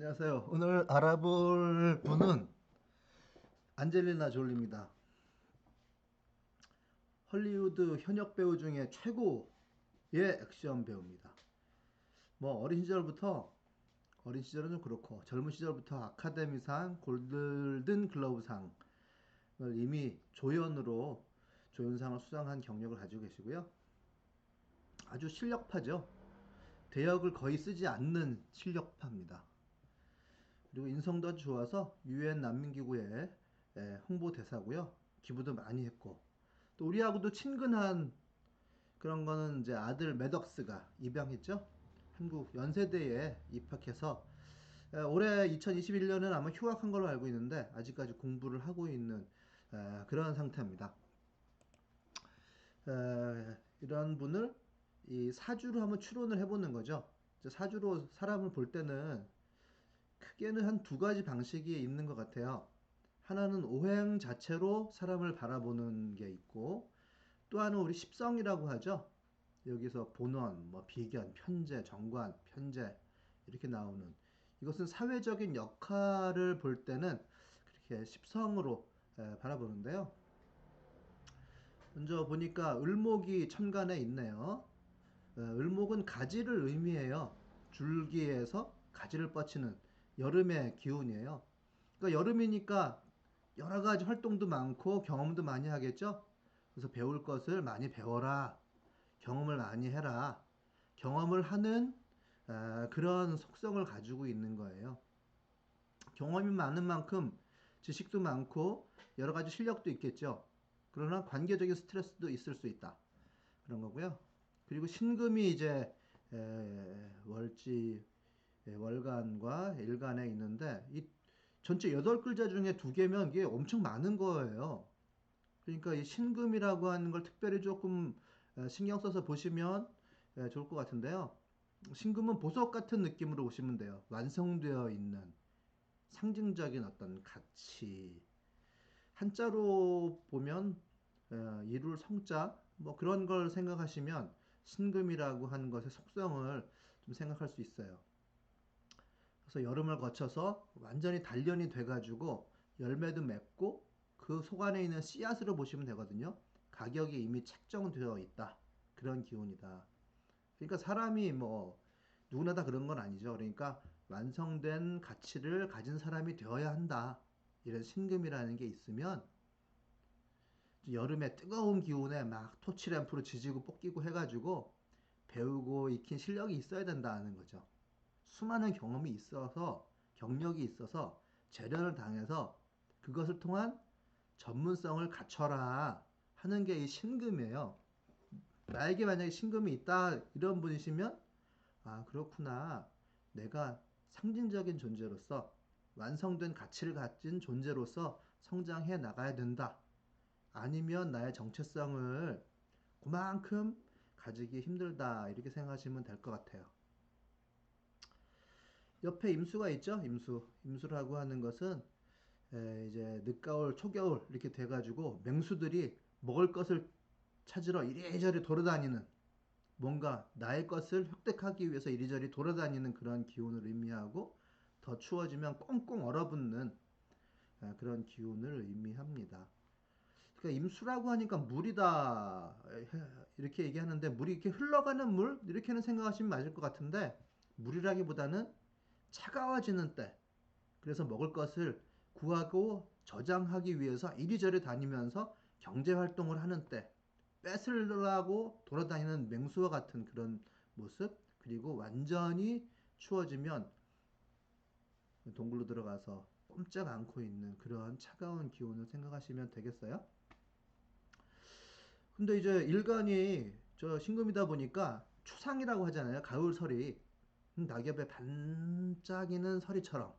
안녕하세요. 오늘 알아볼 분은 안젤리나 졸리입니다. 헐리우드 현역 배우 중에 최고의 액션 배우입니다. 뭐 어린 시절은 좀 그렇고 젊은 시절부터 아카데미상, 골든 글러브상을 이미 조연상을 수상한 경력을 가지고 계시고요. 아주 실력파죠. 대역을 거의 쓰지 않는 실력파입니다. 그리고 인성도 아주 좋아서 유엔 난민기구의 홍보 대사고요. 기부도 많이 했고 또 우리하고도 친근한 그런 거는 이제 아들 매덕스가 입양했죠. 한국 연세대에 입학해서 올해 2021년은 아마 휴학한 걸로 알고 있는데 아직까지 공부를 하고 있는 그런 상태입니다. 이런 분을 이 사주로 한번 추론을 해보는 거죠. 사주로 사람을 볼 때는 크게는 한 두 가지 방식이 있는 것 같아요. 하나는 오행 자체로 사람을 바라보는 게 있고 또 하나는 우리 십성이라고 하죠. 여기서 본원, 뭐 비견, 편재, 정관, 편재 이렇게 나오는 이것은 사회적인 역할을 볼 때는 그렇게 십성으로 바라보는데요. 먼저 보니까 을목이 천간에 있네요. 을목은 가지를 의미해요. 줄기에서 가지를 뻗치는 여름의 기운이에요. 그러니까 여름이니까 여러 가지 활동도 많고 경험도 많이 하겠죠? 그래서 배울 것을 많이 배워라. 경험을 많이 해라. 경험을 하는 그런 속성을 가지고 있는 거예요. 경험이 많은 만큼 지식도 많고 여러 가지 실력도 있겠죠. 그러나 관계적인 스트레스도 있을 수 있다. 그런 거고요. 그리고 신금이 이제 월지 월간과 일간에 있는데 이 전체 8글자 중에 2개면 이게 엄청 많은 거예요. 그러니까 이 신금이라고 하는 걸 특별히 조금 신경 써서 보시면 좋을 것 같은데요. 신금은 보석 같은 느낌으로 보시면 돼요. 완성되어 있는 상징적인 어떤 가치. 한자로 보면 이룰 성자 뭐 그런 걸 생각하시면 신금이라고 하는 것의 속성을 좀 생각할 수 있어요. 그래서 여름을 거쳐서 완전히 단련이 돼가지고 열매도 맺고 그 속 안에 있는 씨앗으로 보시면 되거든요. 가격이 이미 책정되어 있다. 그런 기운이다. 그러니까 사람이 뭐 누구나 다 그런 건 아니죠. 그러니까 완성된 가치를 가진 사람이 되어야 한다. 이런 신금이라는 게 있으면 여름에 뜨거운 기운에 막 토치램프로 지지고 볶이고 해가지고 배우고 익힌 실력이 있어야 된다는 거죠. 수많은 경험이 있어서 경력이 있어서 재련을 당해서 그것을 통한 전문성을 갖춰라 하는 게 이 신금이에요. 나에게 만약에 신금이 있다 이런 분이시면 아 그렇구나 내가 상징적인 존재로서 완성된 가치를 가진 존재로서 성장해 나가야 된다. 아니면 나의 정체성을 그만큼 가지기 힘들다 이렇게 생각하시면 될 것 같아요. 옆에 임수가 있죠. 임수라고 하는 것은 이제 늦가을, 초겨울 이렇게 돼가지고 맹수들이 먹을 것을 찾으러 이리저리 돌아다니는 뭔가 나의 것을 획득하기 위해서 이리저리 돌아다니는 그런 기운을 의미하고 더 추워지면 꽁꽁 얼어붙는 그런 기운을 의미합니다. 그러니까 임수라고 하니까 물이다 이렇게 얘기하는데 물이 이렇게 흘러가는 물 이렇게는 생각하시면 맞을 것 같은데 물이라기보다는 차가워지는 때 그래서 먹을 것을 구하고 저장하기 위해서 이리저리 다니면서 경제 활동을 하는 때 뺏으려고 돌아다니는 맹수와 같은 그런 모습 그리고 완전히 추워지면 동굴로 들어가서 꼼짝 않고 있는 그런 차가운 기운을 생각하시면 되겠어요? 근데 이제 일간이 저 신금이다 보니까 추상이라고 하잖아요. 가을설이 낙엽에 반짝이는 서리처럼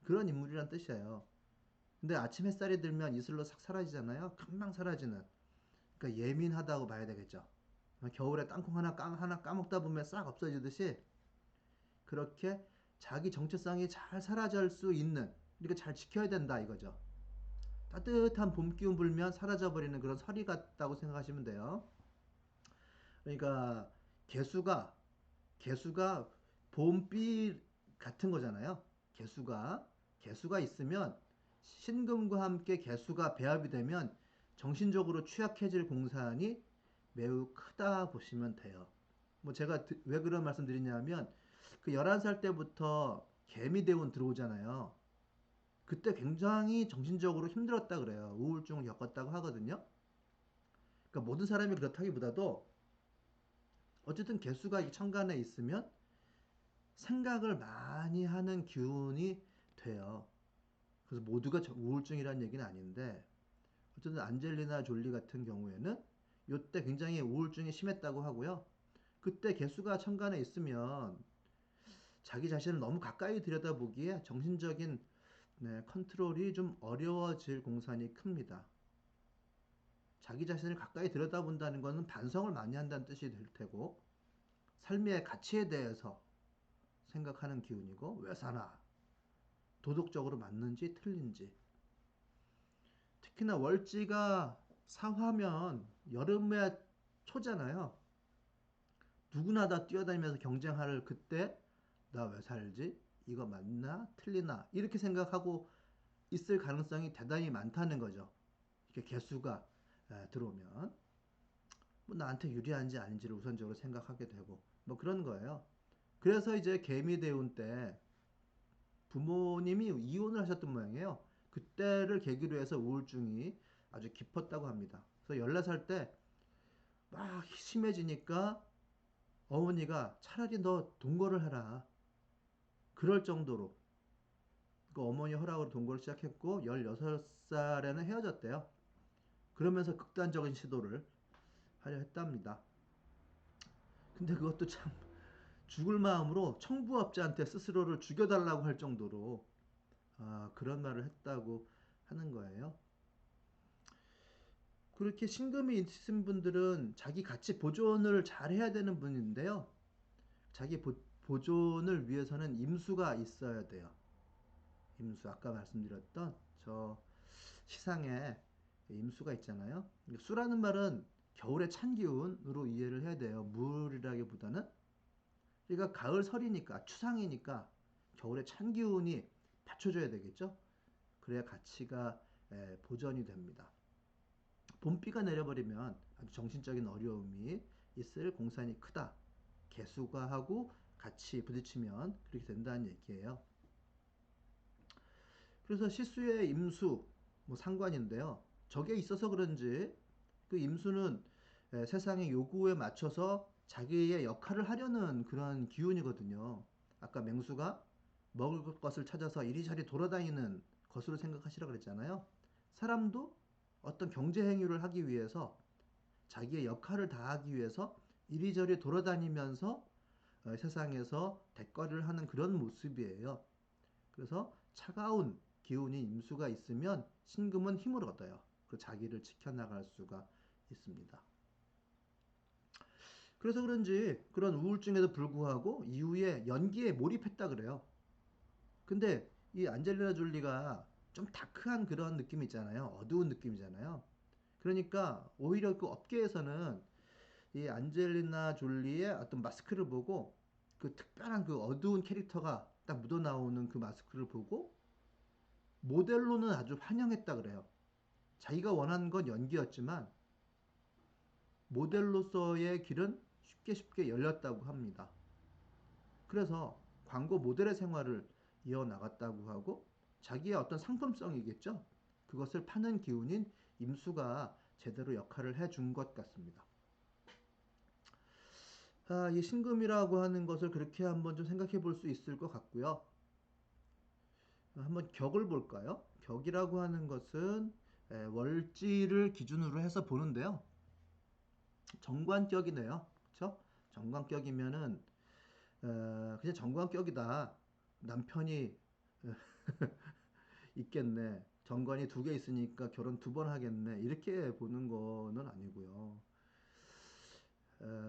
그런 인물이란 뜻이에요. 근데 아침 햇살이 들면 이슬로 싹 사라지잖아요. 금방 사라지는. 그러니까 예민하다고 봐야 되겠죠. 겨울에 땅콩 하나 까먹다 보면 싹 없어지듯이 그렇게 자기 정체성이 잘 사라질 수 있는 그러니까 잘 지켜야 된다 이거죠. 따뜻한 봄 기운 불면 사라져버리는 그런 서리 같다고 생각하시면 돼요. 그러니까 개수가 개수가 봄비 같은 거잖아요. 개수가 있으면 신금과 함께 개수가 배합이 되면 정신적으로 취약해질 공산이 매우 크다 보시면 돼요. 뭐 제가 왜 그런 말씀 드리냐면 그 11살 때부터 개미대운 들어오잖아요. 그때 굉장히 정신적으로 힘들었다 그래요. 우울증을 겪었다고 하거든요. 그러니까 모든 사람이 그렇다기보다도 어쨌든 개수가 천간에 있으면 생각을 많이 하는 기운이 돼요. 그래서 모두가 우울증이라는 얘기는 아닌데 어쨌든 안젤리나 졸리 같은 경우에는 이때 굉장히 우울증이 심했다고 하고요. 그때 개수가 천간에 있으면 자기 자신을 너무 가까이 들여다보기에 정신적인 컨트롤이 좀 어려워질 공산이 큽니다. 자기 자신을 가까이 들여다본다는 것은 반성을 많이 한다는 뜻이 될 테고 삶의 가치에 대해서 생각하는 기운이고 왜 사나 도덕적으로 맞는지 틀린지 특히나 월지가 사화면 여름의 초잖아요. 누구나 다 뛰어다니면서 경쟁할 그때 나 왜 살지? 이거 맞나? 틀리나? 이렇게 생각하고 있을 가능성이 대단히 많다는 거죠. 이렇게 개수가 들어오면 뭐 나한테 유리한지 아닌지를 우선적으로 생각하게 되고 뭐 그런 거예요. 그래서 이제 개미대운 때 부모님이 이혼을 하셨던 모양이에요. 그때를 계기로 해서 우울증이 아주 깊었다고 합니다. 그래서 14살 때 막 심해지니까 어머니가 차라리 너 동거를 해라. 그럴 정도로 그 어머니 허락으로 동거를 시작했고 16살에는 헤어졌대요. 그러면서 극단적인 시도를 하려 했답니다. 근데 그것도 참 죽을 마음으로 청부업자한테 스스로를 죽여달라고 할 정도로 그런 말을 했다고 하는 거예요. 그렇게 신금이 있으신 분들은 자기 가치 보존을 잘 해야 되는 분인데요. 자기 보존을 위해서는 임수가 있어야 돼요. 임수 아까 말씀드렸던 저 시상에 임수가 있잖아요. 수라는 말은 겨울의 찬 기운으로 이해를 해야 돼요. 물이라기보다는 그러니까 가을 설이니까 추상이니까 겨울의 찬 기운이 받쳐줘야 되겠죠. 그래야 가치가 보존이 됩니다. 봄비가 내려버리면 아주 정신적인 어려움이 있을 공산이 크다. 개수가 하고 같이 부딪히면 그렇게 된다는 얘기예요. 그래서 시수의 임수 뭐 상관인데요. 저게 있어서 그런지 그 임수는 세상의 요구에 맞춰서 자기의 역할을 하려는 그런 기운이거든요. 아까 맹수가 먹을 것을 찾아서 이리저리 돌아다니는 것으로 생각하시라 그랬잖아요. 사람도 어떤 경제 행위를 하기 위해서 자기의 역할을 다하기 위해서 이리저리 돌아다니면서 세상에서 대거리를 하는 그런 모습이에요. 그래서 차가운 기운이 임수가 있으면 신금은 힘을 얻어요. 그 자기를 지켜나갈 수가 있습니다. 그래서 그런지 그런 우울증에도 불구하고 이후에 연기에 몰입했다 그래요. 근데 이 안젤리나 졸리가 좀 다크한 그런 느낌 있잖아요. 어두운 느낌이잖아요. 그러니까 오히려 그 업계에서는 이 안젤리나 졸리의 어떤 마스크를 보고 그 특별한 그 어두운 캐릭터가 딱 묻어나오는 그 마스크를 보고 모델로는 아주 환영했다 그래요. 자기가 원하는 건 연기였지만 모델로서의 길은 쉽게 열렸다고 합니다. 그래서 광고 모델의 생활을 이어나갔다고 하고 자기의 어떤 상품성이겠죠. 그것을 파는 기운인 임수가 제대로 역할을 해준 것 같습니다. 이 신금이라고 하는 것을 그렇게 한번 좀 생각해 볼 수 있을 것 같고요. 한번 격을 볼까요? 격이라고 하는 것은 월지를 기준으로 해서 보는데요. 정관격이네요. 그렇죠? 정관격이면은 그냥 정관격이다. 남편이 있겠네. 정관이 2개 있으니까 결혼 2번 하겠네. 이렇게 보는 거는 아니고요.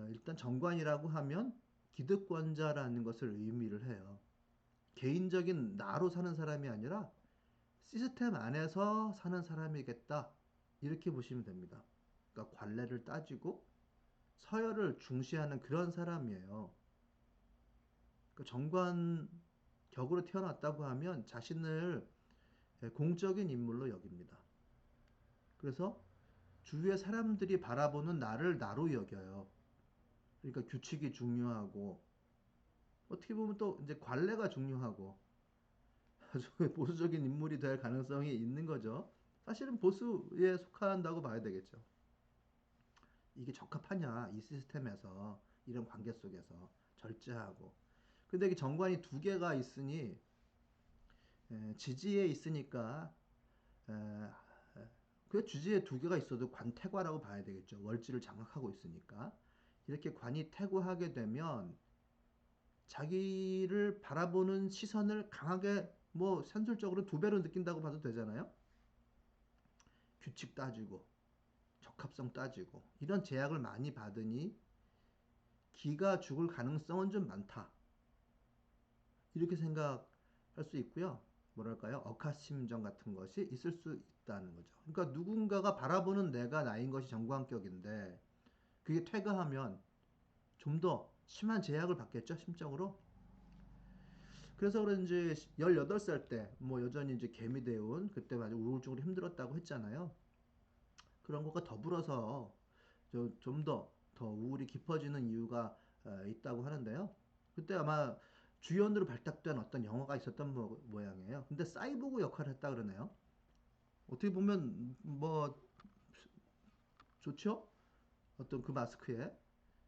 일단 정관이라고 하면 기득권자라는 것을 의미를 해요. 개인적인 나로 사는 사람이 아니라 시스템 안에서 사는 사람이겠다. 이렇게 보시면 됩니다. 그러니까 관례를 따지고 서열을 중시하는 그런 사람이에요. 그러니까 정관 격으로 태어났다고 하면 자신을 공적인 인물로 여깁니다. 그래서 주위의 사람들이 바라보는 나를 나로 여겨요. 그러니까 규칙이 중요하고 어떻게 보면 또 이제 관례가 중요하고 아주 보수적인 인물이 될 가능성이 있는 거죠. 사실은 보수에 속한다고 봐야 되겠죠. 이게 적합하냐 이 시스템에서 이런 관계 속에서 절제하고 근데 이게 정관이 두 개가 있으니 지지에 있으니까 에, 그 주지에 두 개가 있어도 관태과라고 봐야 되겠죠. 월지를 장악하고 있으니까 이렇게 관이 태고하게 되면 자기를 바라보는 시선을 강하게 뭐 산술적으로 두 배로 느낀다고 봐도 되잖아요. 규칙 따지고 적합성 따지고 이런 제약을 많이 받으니 기가 죽을 가능성은 좀 많다. 이렇게 생각할 수 있고요. 뭐랄까요? 억하심정 같은 것이 있을 수 있다는 거죠. 그러니까 누군가가 바라보는 내가 나인 것이 정관격인데 그게 퇴가하면 좀 더 심한 제약을 받겠죠, 심적으로. 그래서 그런지 18살 때 뭐 여전히 이제 개미대운 그때 아주 우울증으로 힘들었다고 했잖아요. 그런 것과 더불어서 좀 더 우울이 깊어지는 이유가 있다고 하는데요. 그때 아마 주연으로 발탁된 어떤 영화가 있었던 모양이에요. 근데 사이보그 역할을 했다 그러네요. 어떻게 보면 뭐 좋죠? 어떤 그 마스크에.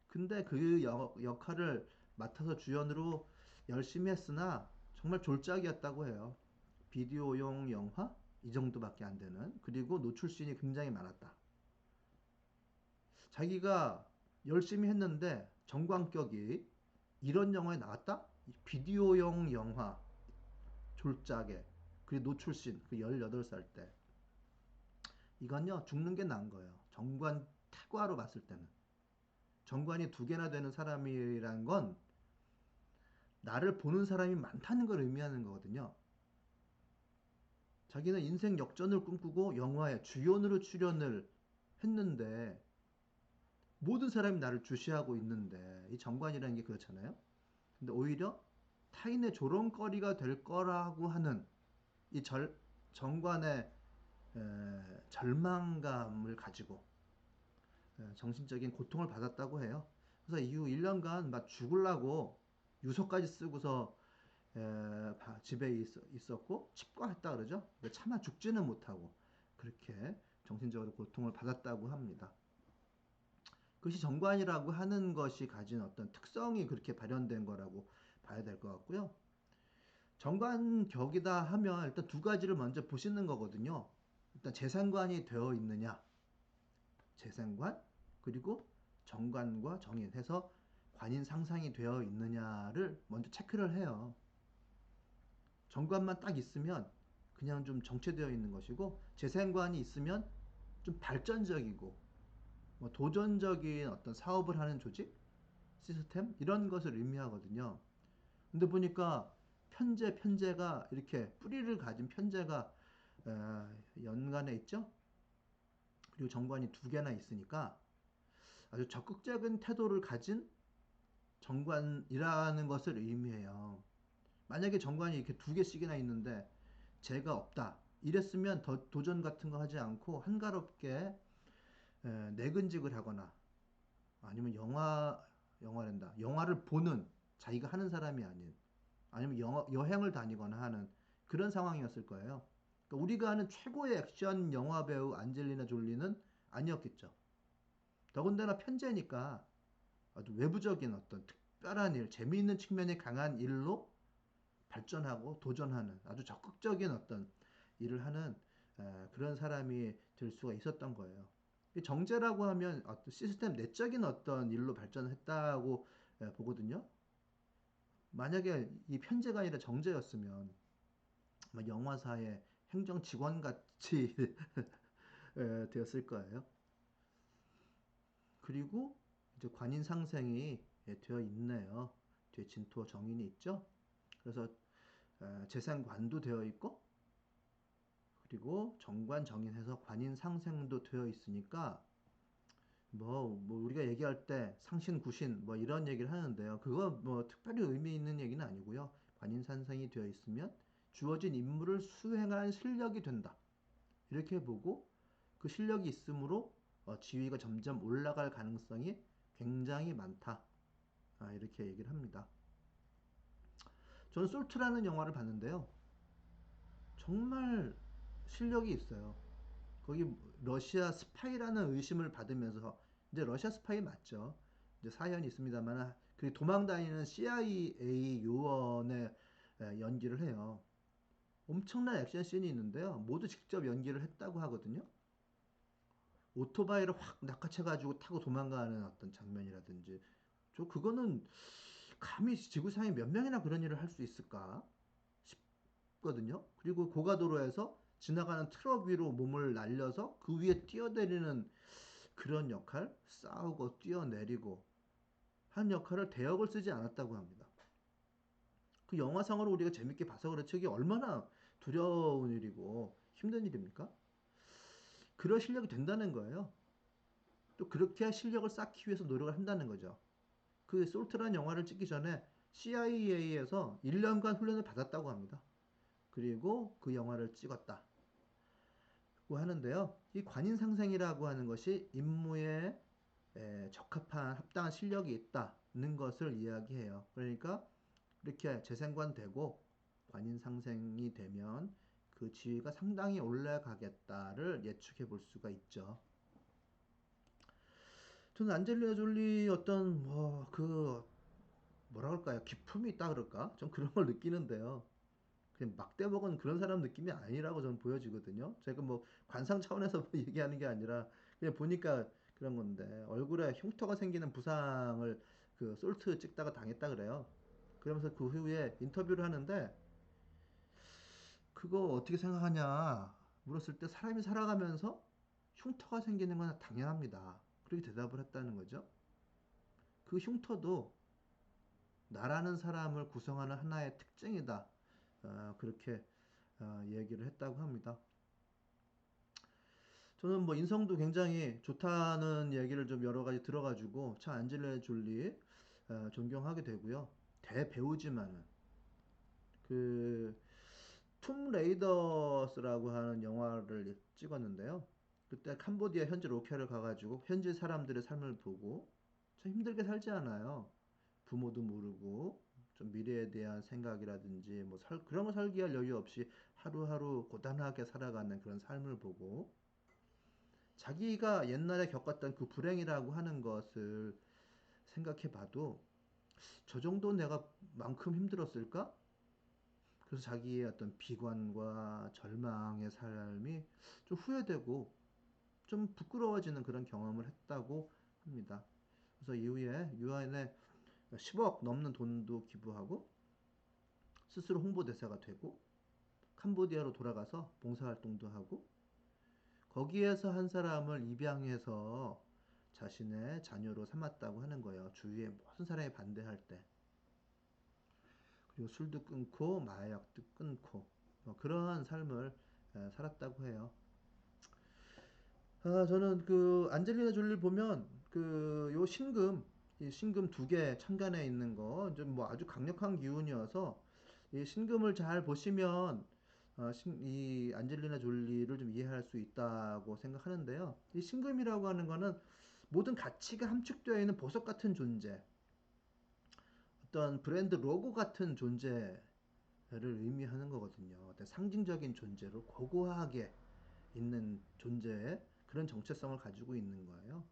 근데 그 역할을 맡아서 주연으로 열심히 했으나 정말 졸작이었다고 해요. 비디오용 영화 이 정도밖에 안 되는. 그리고 노출씬이 굉장히 많았다. 자기가 열심히 했는데 정광격이 이런 영화에 나왔다? 비디오용 영화 졸작에 그 노출씬 그 18살 때 이건요 죽는 게 나은 거예요. 정관 태과로 봤을 때는 정관이 두 개나 되는 사람이란 건 나를 보는 사람이 많다는 걸 의미하는 거거든요. 자기는 인생 역전을 꿈꾸고 영화에 주연으로 출연을 했는데 모든 사람이 나를 주시하고 있는데 이 정관이라는 게 그렇잖아요. 근데 오히려 타인의 조롱거리가 될 거라고 하는 이 정관의 절망감을 가지고 정신적인 고통을 받았다고 해요. 그래서 이후 1년간 막 죽으려고 유서까지 쓰고서 집에 있었고 칩과했다 그러죠. 근데 차마 죽지는 못하고 그렇게 정신적으로 고통을 받았다고 합니다. 그것이 정관이라고 하는 것이 가진 어떤 특성이 그렇게 발현된 거라고 봐야 될 것 같고요. 정관격이다 하면 일단 두 가지를 먼저 보시는 거거든요. 일단 재생관이 되어 있느냐, 재생관 그리고 정관과 정인 해서 관인 상상이 되어 있느냐를 먼저 체크를 해요. 정관만 딱 있으면 그냥 좀 정체되어 있는 것이고 재생관이 있으면 좀 발전적이고 뭐 도전적인 어떤 사업을 하는 조직, 시스템 이런 것을 의미하거든요. 근데 보니까 편제가 이렇게 뿌리를 가진 편제가 연간에 있죠. 그리고 정관이 두 개나 있으니까 아주 적극적인 태도를 가진 정관이라는 것을 의미해요. 만약에 정관이 이렇게 두 개씩이나 있는데 죄가 없다. 이랬으면 더 도전 같은 거 하지 않고 한가롭게 내근직을 하거나 아니면 영화란다. 영화를 보는 자기가 하는 사람이 아닌 아니면 여행을 다니거나 하는 그런 상황이었을 거예요. 그러니까 우리가 아는 최고의 액션 영화 배우 안젤리나 졸리는 아니었겠죠. 더군다나 편제니까 아주 외부적인 어떤 특별한 일, 재미있는 측면이 강한 일로 발전하고 도전하는 아주 적극적인 어떤 일을 하는 그런 사람이 될 수가 있었던 거예요. 정제라고 하면 어떤 시스템 내적인 어떤 일로 발전했다고 보거든요. 만약에 이 편제가 아니라 정제였으면 영화사의 행정 직원 같이 되었을 거예요. 그리고 이제 관인 상생이 되어 있네요. 뒤에 진토 정인이 있죠. 그래서 재생관도 되어 있고 그리고 정관 정인해서 관인 상생도 되어 있으니까 뭐 우리가 얘기할 때 상신 구신 뭐 이런 얘기를 하는데요. 그거 뭐 특별히 의미 있는 얘기는 아니고요. 관인산생이 되어 있으면 주어진 임무를 수행할 실력이 된다. 이렇게 보고 그 실력이 있으므로 지위가 점점 올라갈 가능성이 굉장히 많다. 이렇게 얘기를 합니다. 저는 솔트라는 영화를 봤는데요. 정말 실력이 있어요. 거기 러시아 스파이라는 의심을 받으면서 이제 러시아 스파이 맞죠. 이제 사연이 있습니다만 그 도망 다니는 CIA 요원의 연기를 해요. 엄청난 액션 씬이 있는데요. 모두 직접 연기를 했다고 하거든요. 오토바이를 확 낚아채가지고 타고 도망가는 어떤 장면이라든지 저 그거는 감히 지구상에 몇 명이나 그런 일을 할 수 있을까 싶거든요. 그리고 고가도로에서 지나가는 트럭 위로 몸을 날려서 그 위에 뛰어내리는 그런 역할, 싸우고 뛰어내리고 한 역할을 대역을 쓰지 않았다고 합니다. 그 영화상으로 우리가 재밌게 봐서 그렇지 이게 얼마나 두려운 일이고 힘든 일입니까? 그런 실력이 된다는 거예요. 또 그렇게 실력을 쌓기 위해서 노력을 한다는 거죠. 그 솔트라는 영화를 찍기 전에 CIA에서 1년간 훈련을 받았다고 합니다. 그리고 그 영화를 찍었다고 하는데요. 이 관인상생이라고 하는 것이 임무에 적합한 합당한 실력이 있다는 것을 이야기해요. 그러니까 이렇게 재생관되고 관인상생이 되면 그 지위가 상당히 올라가겠다를 예측해 볼 수가 있죠. 저는 안젤리나 졸리 어떤 뭐라 그럴까요? 기품이 있다 그럴까? 좀 그런 걸 느끼는데요. 그냥 막대 먹은 그런 사람 느낌이 아니라고 저는 보여지거든요. 제가 뭐 관상 차원에서 얘기하는 게 아니라 그냥 보니까 그런 건데 얼굴에 흉터가 생기는 부상을 그 솔트 찍다가 당했다 그래요. 그러면서 그 후에 인터뷰를 하는데 그거 어떻게 생각하냐 물었을 때 사람이 살아가면서 흉터가 생기는 건 당연합니다. 그렇게 대답을 했다는 거죠. 그 흉터도 나라는 사람을 구성하는 하나의 특징이다. 그렇게 얘기를 했다고 합니다. 저는 뭐 인성도 굉장히 좋다는 얘기를 좀 여러 가지 들어가지고 참 안젤리나 졸리 존경하게 되고요. 대배우지만은 그 툼 레이더스라고 하는 영화를 찍었는데요. 그때 캄보디아 현지 로케를 가가지고 현지 사람들의 삶을 보고 참 힘들게 살지 않아요. 부모도 모르고 좀 미래에 대한 생각이라든지 뭐 그런 거 살기할 여유 없이 하루하루 고단하게 살아가는 그런 삶을 보고 자기가 옛날에 겪었던 그 불행이라고 하는 것을 생각해 봐도 저 정도 내가 만큼 힘들었을까? 그래서 자기의 어떤 비관과 절망의 삶이 좀 후회되고 좀 부끄러워지는 그런 경험을 했다고 합니다. 그래서 이후에 유엔에 10억 넘는 돈도 기부하고 스스로 홍보대사가 되고 캄보디아로 돌아가서 봉사활동도 하고 거기에서 한 사람을 입양해서 자신의 자녀로 삼았다고 하는 거예요. 주위에 모든 사람이 반대할 때. 그리고 술도 끊고 마약도 끊고 그러한 삶을 살았다고 해요. 저는 그 안젤리나 졸리 보면 그 요 신금 이 신금 두 개 천간에 있는 거 좀 뭐 아주 강력한 기운이어서 이 신금을 잘 보시면 이 안젤리나 졸리를 좀 이해할 수 있다고 생각하는데요. 이 신금이라고 하는 거는 모든 가치가 함축되어 있는 보석 같은 존재, 어떤 브랜드 로고 같은 존재를 의미하는 거거든요. 어떤 상징적인 존재로 고고하게 있는 존재의 그런 정체성을 가지고 있는 거예요.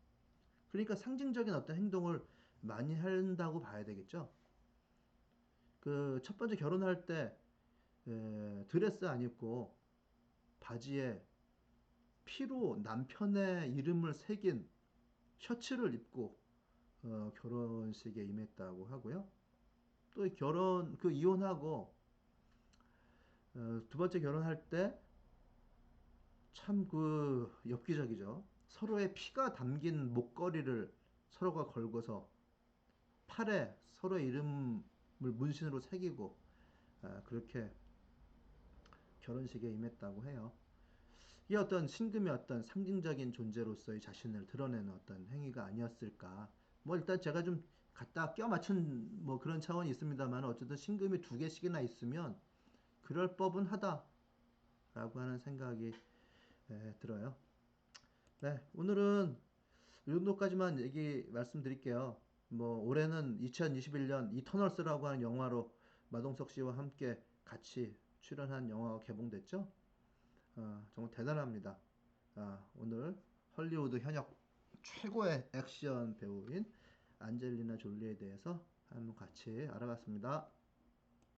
그러니까 상징적인 어떤 행동을 많이 한다고 봐야 되겠죠. 그 첫 번째 결혼할 때 드레스 안 입고 바지에 피로 남편의 이름을 새긴 셔츠를 입고 결혼식에 임했다고 하고요. 또 그 이혼하고 두 번째 결혼할 때 참 그 엽기적이죠. 서로의 피가 담긴 목걸이를 서로가 걸고서 팔에 서로의 이름을 문신으로 새기고 그렇게 결혼식에 임했다고 해요. 이 어떤 신금의 어떤 상징적인 존재로서의 자신을 드러내는 어떤 행위가 아니었을까. 뭐 일단 제가 좀 갖다 껴 맞춘 뭐 그런 차원이 있습니다만 어쨌든 신금이 두 개씩이나 있으면 그럴 법은 하다라고 하는 생각이 들어요. 네, 오늘은 이 정도까지만 얘기 말씀드릴게요. 뭐 올해는 2021년 이터널스라고 하는 영화로 마동석 씨와 함께 같이 출연한 영화가 개봉됐죠. 정말 대단합니다. 오늘 헐리우드 현역 최고의 액션 배우인 안젤리나 졸리에 대해서 한번 같이 알아봤습니다.